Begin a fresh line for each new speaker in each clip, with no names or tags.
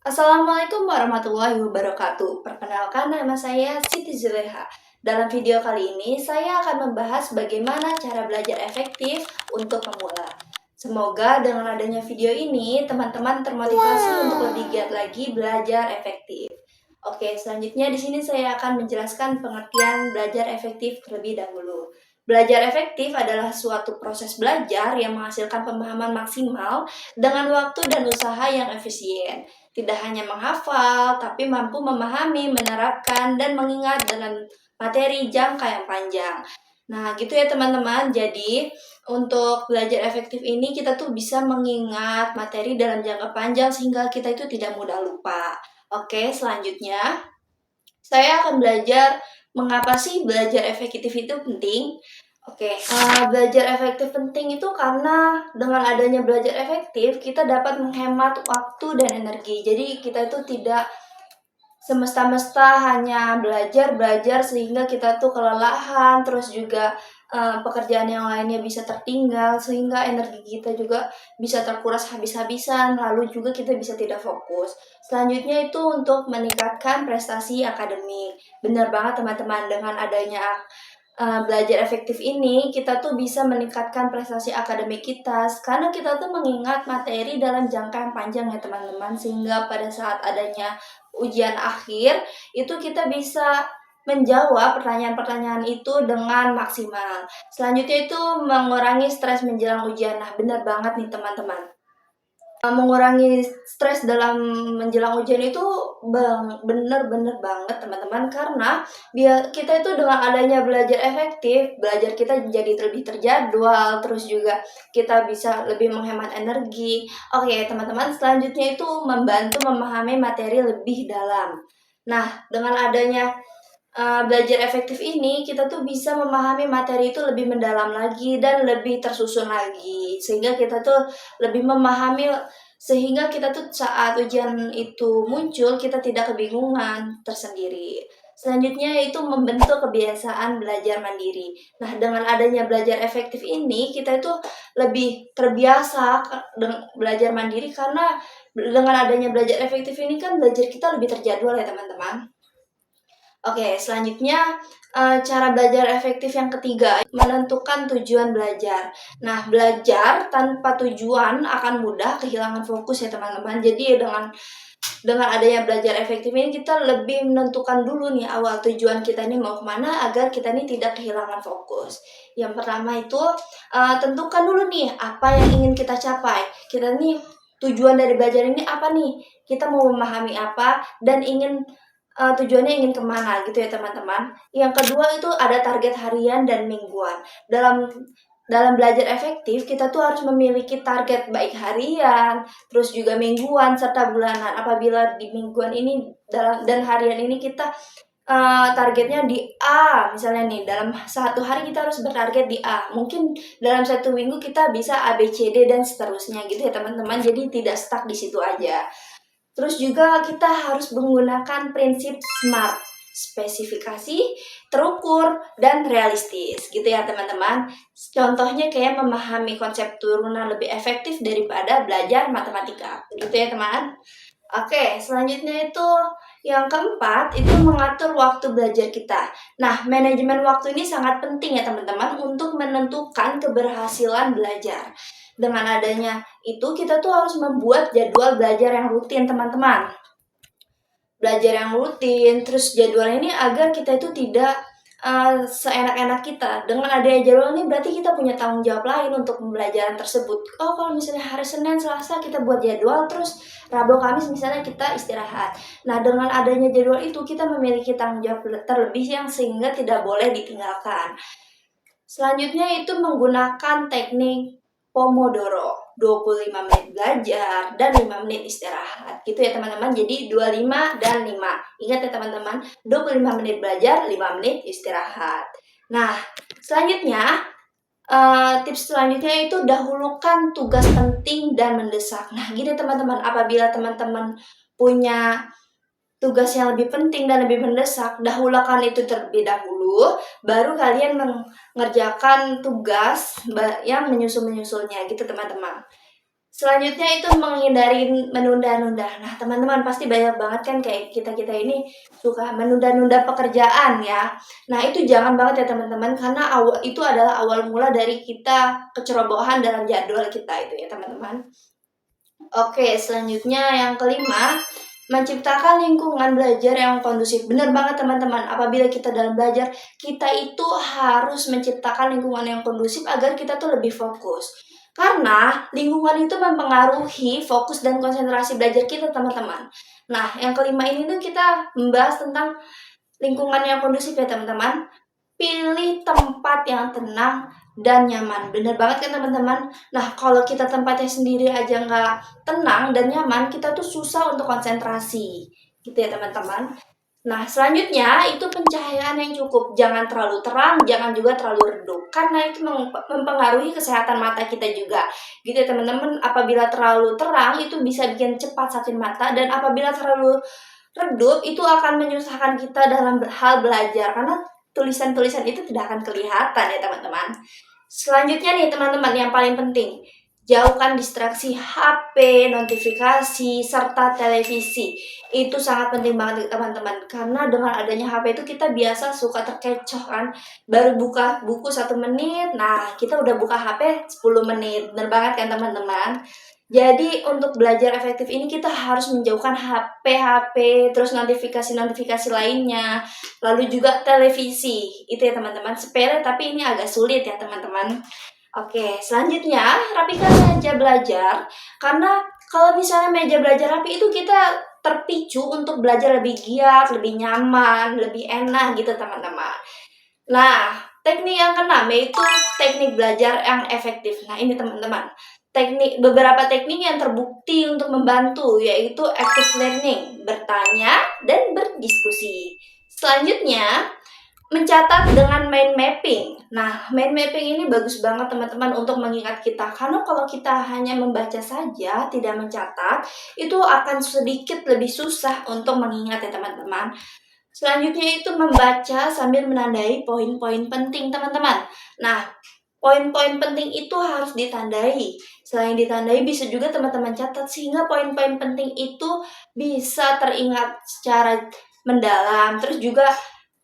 Assalamualaikum warahmatullahi wabarakatuh. Perkenalkan, nama saya Siti Zuleha. Dalam video kali ini, saya akan membahas bagaimana cara belajar efektif untuk pemula. Semoga dengan adanya video ini, teman-teman termotivasi untuk lebih giat lagi belajar efektif. Oke, selanjutnya di sini saya akan menjelaskan pengertian belajar efektif terlebih dahulu. Belajar efektif adalah suatu proses belajar yang menghasilkan pemahaman maksimal dengan waktu dan usaha yang efisien. Tidak hanya menghafal, tapi mampu memahami, menerapkan, dan mengingat dalam materi jangka yang panjang. Nah, gitu ya teman-teman. Jadi, untuk belajar efektif ini kita tuh bisa mengingat materi dalam jangka panjang sehingga kita itu tidak mudah lupa. Oke, selanjutnya saya akan belajar mengapa sih belajar efektif itu penting. Oke, belajar efektif penting itu karena dengan adanya belajar efektif, kita dapat menghemat waktu dan energi. Jadi kita itu tidak semesta-mesta hanya belajar sehingga kita tuh kelelahan, terus juga pekerjaan yang lainnya bisa tertinggal, sehingga energi kita juga bisa terkuras habis-habisan, lalu juga kita bisa tidak fokus. Selanjutnya itu untuk meningkatkan prestasi akademik. Benar banget teman-teman, dengan adanya belajar efektif ini, kita tuh bisa meningkatkan prestasi akademik kita karena kita tuh mengingat materi dalam jangka yang panjang ya teman-teman, sehingga pada saat adanya ujian akhir itu kita bisa menjawab pertanyaan-pertanyaan itu dengan maksimal. Selanjutnya itu mengurangi stres menjelang ujian. Nah, benar banget nih teman-teman. Mengurangi stres dalam menjelang ujian itu bener-bener banget teman-teman, karena biar kita itu dengan adanya belajar efektif, belajar kita jadi lebih terjadwal, terus juga kita bisa lebih menghemat energi. Oke teman-teman, selanjutnya itu membantu memahami materi lebih dalam. Nah, dengan adanya belajar efektif ini, kita tuh bisa memahami materi itu lebih mendalam lagi dan lebih tersusun lagi, sehingga kita tuh lebih memahami, sehingga kita tuh saat ujian itu muncul kita tidak kebingungan tersendiri. Selanjutnya itu membentuk kebiasaan belajar mandiri. Nah, dengan adanya belajar efektif ini, kita itu lebih terbiasa belajar mandiri, karena dengan adanya belajar efektif ini kan belajar kita lebih terjadwal ya teman-teman. Oke, selanjutnya cara belajar efektif yang ketiga, menentukan tujuan belajar. Nah, belajar tanpa tujuan akan mudah kehilangan fokus ya teman-teman. Jadi dengan adanya belajar efektif ini, kita lebih menentukan dulu nih awal tujuan kita ini mau kemana agar kita ini tidak kehilangan fokus. Yang pertama itu tentukan dulu nih apa yang ingin kita capai. Kita nih tujuan dari belajar ini apa nih? Kita mau memahami apa dan tujuannya ingin kemana gitu ya teman-teman. Yang kedua itu ada target harian dan mingguan. Dalam belajar efektif, kita tuh harus memiliki target baik harian, terus juga mingguan, serta bulanan. Apabila di mingguan ini dan harian ini kita targetnya di A, misalnya nih, dalam satu hari kita harus bertarget di A. Mungkin dalam satu minggu kita bisa A, B, C, D, dan seterusnya gitu ya teman-teman. Jadi tidak stuck di situ aja. Terus juga kita harus menggunakan prinsip SMART, spesifikasi, terukur, dan realistis gitu ya teman-teman. Contohnya kayak memahami konsep turunan lebih efektif daripada belajar matematika gitu ya teman. Oke, selanjutnya itu yang keempat itu mengatur waktu belajar kita. Nah, manajemen waktu ini sangat penting ya teman-teman untuk menentukan keberhasilan belajar. Dengan adanya itu kita tuh harus membuat jadwal belajar yang rutin teman-teman. Belajar yang rutin, terus jadwal ini agar kita itu tidak seenak-enak kita. Dengan adanya jadwal ini berarti kita punya tanggung jawab lain untuk pembelajaran tersebut. Oh, kalau misalnya hari Senin, Selasa kita buat jadwal, terus Rabu, Kamis misalnya kita istirahat. Nah, dengan adanya jadwal itu kita memiliki tanggung jawab terlebih yang sehingga tidak boleh ditinggalkan. Selanjutnya itu menggunakan teknik Pomodoro. 25 menit belajar dan 5 menit istirahat. Gitu ya teman-teman. Jadi 25 dan 5. Ingat ya teman-teman, 25 menit belajar, 5 menit istirahat. Nah, selanjutnya tips selanjutnya itu dahulukan tugas penting dan mendesak. Nah, gini teman-teman, apabila teman-teman punya tugas yang lebih penting dan lebih mendesak, dahulukan itu terlebih dahulu, baru kalian mengerjakan tugas yang menyusul-menyusulnya gitu teman-teman. Selanjutnya itu menghindari menunda-nunda. Nah, teman-teman pasti banyak banget kan kayak kita-kita ini suka menunda-nunda pekerjaan ya. Nah, itu jangan banget ya teman-teman, karena itu adalah awal mula dari kita kecerobohan dalam jadwal kita itu ya teman-teman. Oke, selanjutnya yang kelima, menciptakan lingkungan belajar yang kondusif. Benar banget teman-teman, apabila kita dalam belajar, kita itu harus menciptakan lingkungan yang kondusif agar kita tuh lebih fokus. Karena lingkungan itu mempengaruhi fokus dan konsentrasi belajar kita teman-teman. Nah, yang kelima ini tuh kita membahas tentang lingkungan yang kondusif ya teman-teman. Pilih tempat yang tenang dan nyaman. Bener banget kan teman-teman? Nah, kalau kita tempatnya sendiri aja nggak tenang dan nyaman, kita tuh susah untuk konsentrasi. Gitu ya teman-teman. Nah, selanjutnya itu pencahayaan yang cukup. Jangan terlalu terang, jangan juga terlalu redup. Karena itu mempengaruhi kesehatan mata kita juga. Gitu ya teman-teman, apabila terlalu terang itu bisa bikin cepat sakit mata. Dan apabila terlalu redup itu akan menyusahkan kita dalam hal belajar. Karena tulisan-tulisan itu tidak akan kelihatan ya teman-teman. Selanjutnya nih teman-teman yang paling penting, jauhkan distraksi HP, notifikasi, serta televisi. Itu sangat penting banget teman-teman, karena dengan adanya HP itu kita biasa suka terkecoh kan, baru buka buku 1 menit, nah kita udah buka HP 10 menit, bener banget kan teman-teman. Jadi untuk belajar efektif ini kita harus menjauhkan HP, terus notifikasi-notifikasi lainnya, lalu juga televisi. Itu ya teman-teman, sepele tapi ini agak sulit ya teman-teman. Oke, selanjutnya rapikan meja belajar. Karena kalau misalnya meja belajar rapi itu kita terpicu untuk belajar lebih giat, lebih nyaman, lebih enak gitu teman-teman. Nah, teknik yang keenam yaitu teknik belajar yang efektif. Nah, ini teman-teman. Beberapa teknik yang terbukti untuk membantu yaitu active learning, bertanya dan berdiskusi. Selanjutnya, mencatat dengan mind mapping. Nah, mind mapping ini bagus banget teman-teman untuk mengingat kita. Karena kalau kita hanya membaca saja, tidak mencatat, itu akan sedikit lebih susah untuk mengingat ya teman-teman. Selanjutnya itu membaca sambil menandai poin-poin penting teman-teman. Nah, poin-poin penting itu harus ditandai. Selain ditandai, bisa juga teman-teman catat sehingga poin-poin penting itu bisa teringat secara mendalam. Terus juga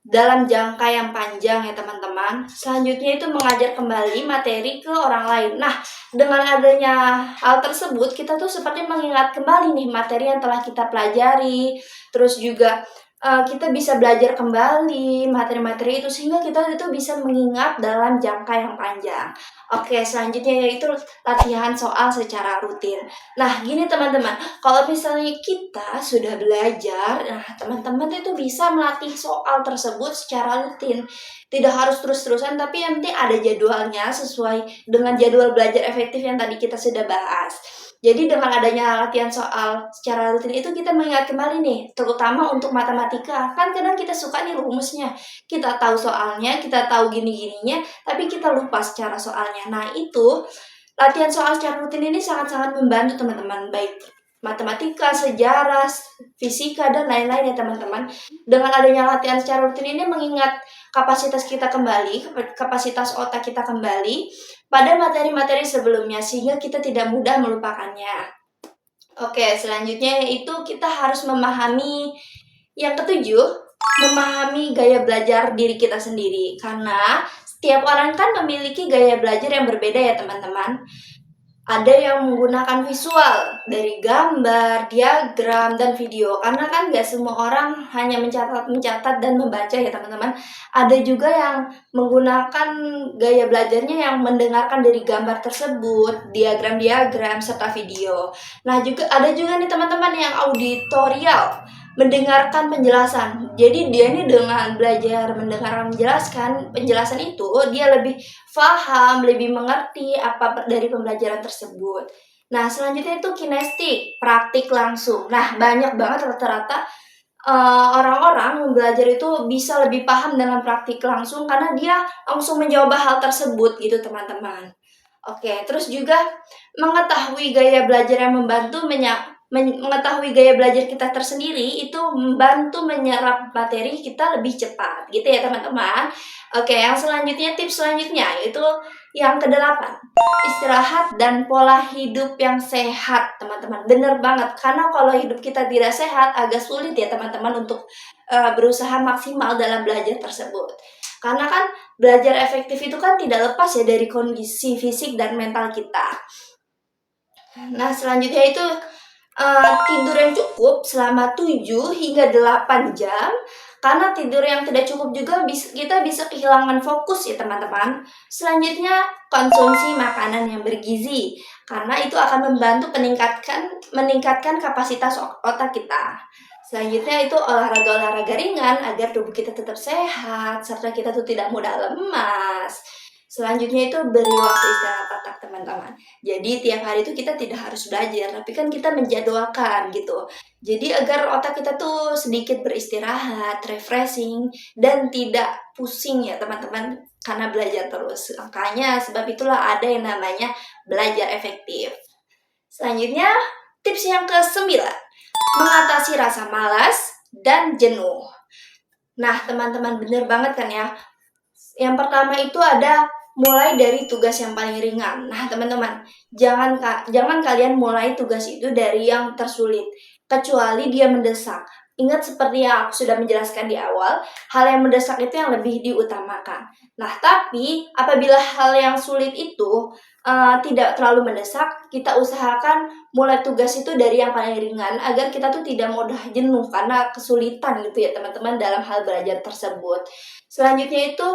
dalam jangka yang panjang ya teman-teman. Selanjutnya itu mengajar kembali materi ke orang lain. Nah, dengan adanya hal tersebut, kita tuh seperti mengingat kembali nih materi yang telah kita pelajari. Terus juga kita bisa belajar kembali materi-materi itu sehingga kita itu bisa mengingat dalam jangka yang panjang. Oke, selanjutnya yaitu latihan soal secara rutin. Nah, gini teman-teman, kalau misalnya kita sudah belajar, nah teman-teman itu bisa melatih soal tersebut secara rutin. Tidak harus terus-terusan, tapi yang penting ada jadwalnya sesuai dengan jadwal belajar efektif yang tadi kita sudah bahas. Jadi dengan adanya latihan soal secara rutin itu kita mengingat kembali nih, terutama untuk matematika. Kan kadang kita suka nih rumusnya, kita tahu soalnya, kita tahu gini-gininya, tapi kita lupa secara soalnya. Nah itu, latihan soal secara rutin ini sangat-sangat membantu teman-teman, baik matematika, sejarah, fisika, dan lain-lain ya teman-teman. Dengan adanya latihan secara rutin ini mengingat kapasitas kita kembali, kapasitas otak kita kembali pada materi-materi sebelumnya, sehingga kita tidak mudah melupakannya. Oke, selanjutnya yaitu kita harus memahami yang ketujuh, memahami gaya belajar diri kita sendiri. Karena setiap orang kan memiliki gaya belajar yang berbeda ya teman-teman. Ada yang menggunakan visual dari gambar, diagram, dan video. Karena kan gak semua orang hanya mencatat dan membaca ya teman-teman. Ada juga yang menggunakan gaya belajarnya yang mendengarkan dari gambar tersebut, diagram-diagram, serta video. Nah, ada juga nih teman-teman yang auditorial, mendengarkan penjelasan. Jadi dia ini dengan belajar mendengarkan penjelasan itu dia lebih paham, lebih mengerti apa dari pembelajaran tersebut. Nah, selanjutnya itu kinestik, praktik langsung. Nah, banyak banget rata-rata orang-orang belajar itu bisa lebih paham dengan praktik langsung karena dia langsung mencoba hal tersebut gitu teman-teman. Oke, terus juga mengetahui gaya belajar yang membantu mengetahui gaya belajar kita tersendiri itu membantu menyerap materi kita lebih cepat gitu ya teman-teman. Oke, yang selanjutnya, tips selanjutnya yaitu yang kedelapan, istirahat dan pola hidup yang sehat teman-teman. Bener banget, karena kalau hidup kita tidak sehat agak sulit ya teman-teman untuk berusaha maksimal dalam belajar tersebut. Karena kan belajar efektif itu kan tidak lepas ya dari kondisi fisik dan mental kita. Nah, selanjutnya itu tidur yang cukup selama 7 hingga 8 jam. Karena tidur yang tidak cukup juga kita bisa kehilangan fokus ya teman-teman. Selanjutnya, konsumsi makanan yang bergizi. Karena itu akan membantu meningkatkan kapasitas otak kita. Selanjutnya itu olahraga-olahraga ringan agar tubuh kita tetap sehat, serta kita tuh tidak mudah lemas. Selanjutnya itu beri waktu istirahat otak teman-teman. Jadi tiap hari itu kita tidak harus belajar, tapi kan kita menjadwalkan gitu. Jadi agar otak kita tuh sedikit beristirahat, refreshing, dan tidak pusing ya teman-teman karena belajar terus. Makanya sebab itulah ada yang namanya belajar efektif. Selanjutnya tips yang ke-9, mengatasi rasa malas dan jenuh. Nah teman-teman bener banget kan ya. Yang pertama itu ada mulai dari tugas yang paling ringan. Nah, teman-teman, jangan kalian mulai tugas itu dari yang tersulit, kecuali dia mendesak. Ingat seperti yang aku sudah menjelaskan di awal, hal yang mendesak itu yang lebih diutamakan. Nah, tapi apabila hal yang sulit itu tidak terlalu mendesak, kita usahakan mulai tugas itu dari yang paling ringan agar kita tuh tidak mudah jenuh karena kesulitan gitu ya teman-teman dalam hal belajar tersebut. Selanjutnya itu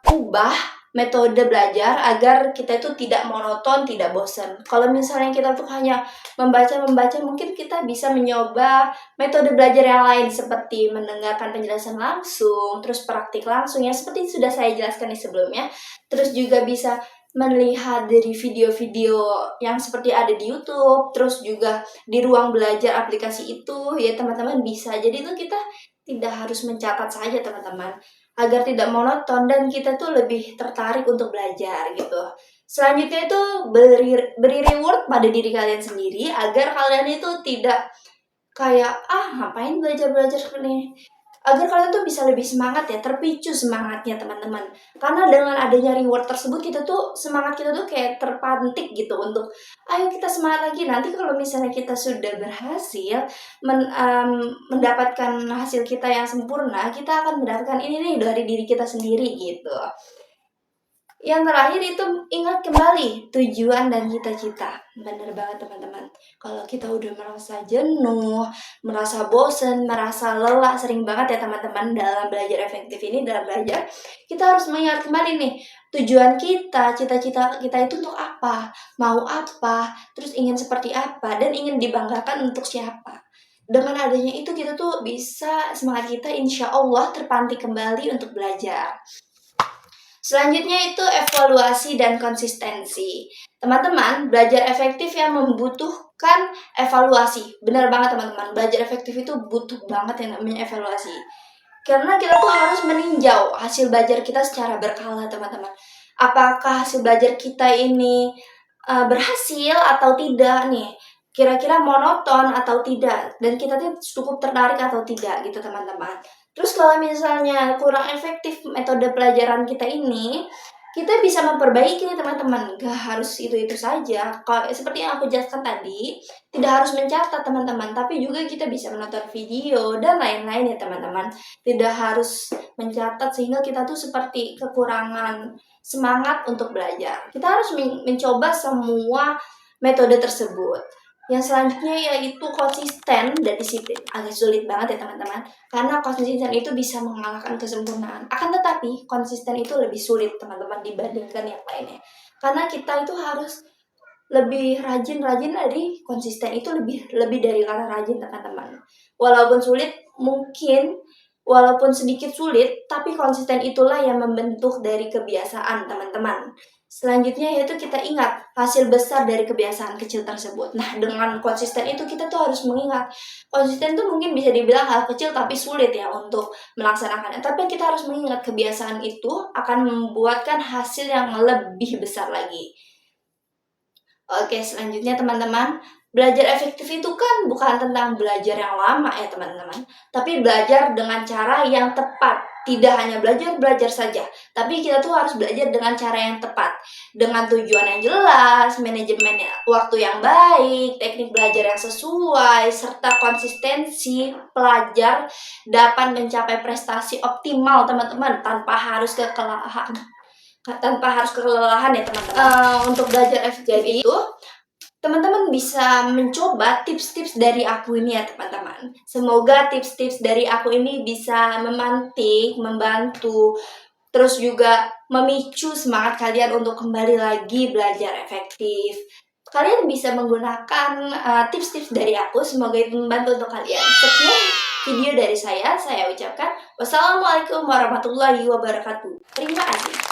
ubah metode belajar agar kita itu tidak monoton, tidak bosan. Kalau misalnya kita tuh hanya membaca, mungkin kita bisa mencoba metode belajar yang lain seperti mendengarkan penjelasan langsung, terus praktik langsung ya seperti sudah saya jelaskan di sebelumnya. Terus juga bisa melihat dari video-video yang seperti ada di YouTube, terus juga di ruang belajar aplikasi itu ya teman-teman bisa. Jadi itu kita tidak harus mencatat saja teman-teman, agar tidak monoton dan kita tuh lebih tertarik untuk belajar gitu. Selanjutnya itu beri reward pada diri kalian sendiri agar kalian itu tidak kayak ngapain belajar ini, agar kalian tuh bisa lebih semangat ya, terpicu semangatnya teman-teman. Karena dengan adanya reward tersebut kita tuh semangat kita tuh kayak terpantik gitu untuk ayo kita semangat lagi. Nanti kalau misalnya kita sudah berhasil mendapatkan hasil kita yang sempurna, kita akan mendapatkan ini nih dari diri kita sendiri gitu. Yang terakhir itu ingat kembali tujuan dan cita-cita. Bener banget teman-teman. Kalau kita udah merasa jenuh, merasa bosen, merasa lelah, sering banget ya teman-teman dalam belajar efektif ini, dalam belajar, kita harus mengingat kembali nih, tujuan kita, cita-cita kita itu untuk apa, mau apa, terus ingin seperti apa, dan ingin dibanggakan untuk siapa. Dengan adanya itu kita tuh bisa semangat kita insya Allah terpantik kembali untuk belajar. Selanjutnya itu evaluasi dan konsistensi. Teman-teman, belajar efektif yang membutuhkan evaluasi. Benar banget teman-teman, belajar efektif itu butuh banget yang namanya evaluasi. Karena kita tuh harus meninjau hasil belajar kita secara berkala teman-teman. Apakah hasil belajar kita ini berhasil atau tidak nih? Kira-kira monoton atau tidak? Dan kita tuh cukup tertarik atau tidak gitu teman-teman. Terus kalau misalnya kurang efektif metode pelajaran kita ini, kita bisa memperbaiki nih teman-teman. Gak harus itu-itu saja. Kalau seperti yang aku jelaskan tadi, tidak harus mencatat teman-teman, tapi juga kita bisa menonton video dan lain-lain ya teman-teman. Tidak harus mencatat sehingga kita tuh seperti kekurangan semangat untuk belajar. Kita harus mencoba semua metode tersebut. Yang selanjutnya yaitu konsisten dan disiplin. Agak sulit banget ya teman-teman, karena konsisten itu bisa mengalahkan kesempurnaan. Akan tetapi konsisten itu lebih sulit teman-teman dibandingkan yang lainnya. Karena kita itu harus lebih rajin dari konsisten, itu lebih dari kata rajin teman-teman. Walaupun sulit, walaupun sedikit sulit, tapi konsisten itulah yang membentuk dari kebiasaan teman-teman. Selanjutnya yaitu kita ingat hasil besar dari kebiasaan kecil tersebut. Nah, dengan konsisten itu kita tuh harus mengingat. Konsisten itu mungkin bisa dibilang hal kecil tapi sulit ya untuk melaksanakannya. Tapi kita harus mengingat kebiasaan itu akan membuatkan hasil yang lebih besar lagi. Oke, selanjutnya teman-teman, Belajar efektif itu kan bukan tentang belajar yang lama ya teman-teman, tapi belajar dengan cara yang tepat. Tidak hanya belajar saja, tapi kita tuh harus belajar dengan cara yang tepat, dengan tujuan yang jelas, manajemen waktu yang baik, teknik belajar yang sesuai, serta konsistensi pelajar dapat mencapai prestasi optimal teman-teman tanpa harus kelelahan ya teman-teman. Untuk belajar efektif itu teman-teman bisa mencoba tips-tips dari aku ini ya teman-teman. Semoga tips-tips dari aku ini bisa memantik, membantu, terus juga memicu semangat kalian untuk kembali lagi belajar efektif. Kalian bisa menggunakan tips-tips dari aku, semoga itu membantu untuk kalian. Sekian video dari saya ucapkan wassalamualaikum warahmatullahi wabarakatuh. Terima kasih.